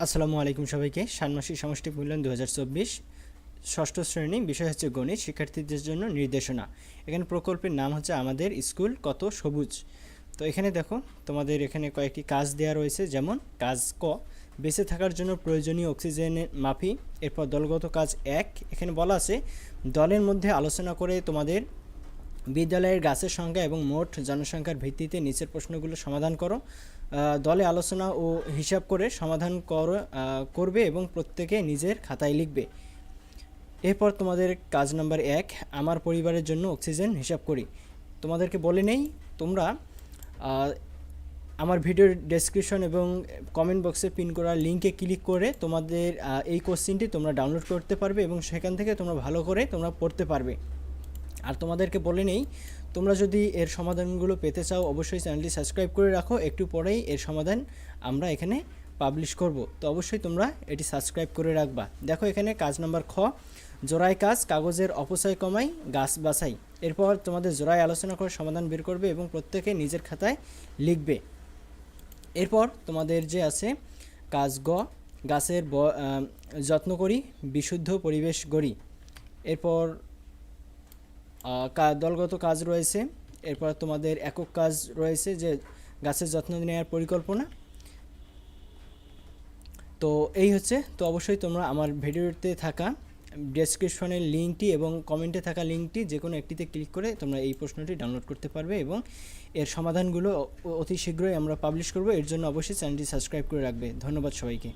আসসালামু আলাইকুম সবাইকে। ষান্মাসিক সামষ্টিক মূল্যায়ন 2024 ষষ্ঠ শ্রেণী, বিষয় হচ্ছে গণিত, শিক্ষার্থীদের জন্য নির্দেশনা। এখানে প্রকল্পের নাম হচ্ছে আমাদের স্কুল কত সবুজ। তো এখানে দেখো, তোমাদের এখানে কয়েকটি কাজ দেওয়া রয়েছে। যেমন কাজ ক, বেঁচে থাকার জন্য প্রয়োজনীয় অক্সিজেনের মাপি। এরপর দলগত কাজ 1, এখানে বলা আছে দলের মধ্যে আলোচনা করে তোমাদের বিদ্যালয়ের গাছের সংখ্যা এবং মোট জনসংখ্যার ভিত্তিতে নিচের প্রশ্নগুলো সমাধান করো। দলে আলোচনা ও হিসাব করে সমাধান করবে এবং প্রত্যেকে নিজের খাতায় লিখবে। এরপর তোমাদের কাজ নাম্বার 1, আমার পরিবারের জন্য অক্সিজেন হিসাব করি। তোমাদেরকে বলে নেই, তোমরা আমার ভিডিওর ডেসক্রিপশন এবং কমেন্ট বক্সে পিন করা লিঙ্কে ক্লিক করে তোমাদের এই কোশ্চেনটি তোমরা ডাউনলোড করতে পারবে এবং সেখান থেকে তোমরা ভালো করে তোমরা পড়তে পারবে। আর তোমাদেরকে বলে নেই, তোমরা যদি এর সমাধানগুলো পেতে চাও অবশ্যই চ্যানেলটি সাবস্ক্রাইব করে রাখো। একটু পরেই এর সমাধান আমরা এখানে পাবলিশ করব, তো অবশ্যই তোমরা এটি সাবস্ক্রাইব করে রাখবা। দেখো এখানে কাজ নাম্বার খ, জোড়ায় কাজ, কাগজের অপচয় কমাই, গাছ বাছাই। এরপর তোমাদের জোড়ায় আলোচনা করে সমাধান বের করবে এবং প্রত্যেকে নিজের খাতায় লিখবে। এরপর তোমাদের যে আছে কাজ গ, গাছের যত্ন করি, বিশুদ্ধ পরিবেশ গড়ি। এরপর দলগত কাজ রয়েছে। এরপর তোমাদের একক কাজ রয়েছে যে গাছের যত্ন নেওয়ার পরিকল্পনা। তো এই হচ্ছে। তো অবশ্যই তোমরা আমার ভিডিওতে থাকা ডেসক্রিপশনের লিঙ্কটি এবং কমেন্টে থাকা লিঙ্কটি যে কোনো একটিতে ক্লিক করে তোমরা এই প্রশ্নটি ডাউনলোড করতে পারবে এবং এর সমাধানগুলো অতি শীঘ্রই আমরা পাবলিশ করব। এর জন্য অবশ্যই চ্যানেলটি সাবস্ক্রাইব করে রাখবে। ধন্যবাদ সবাইকে।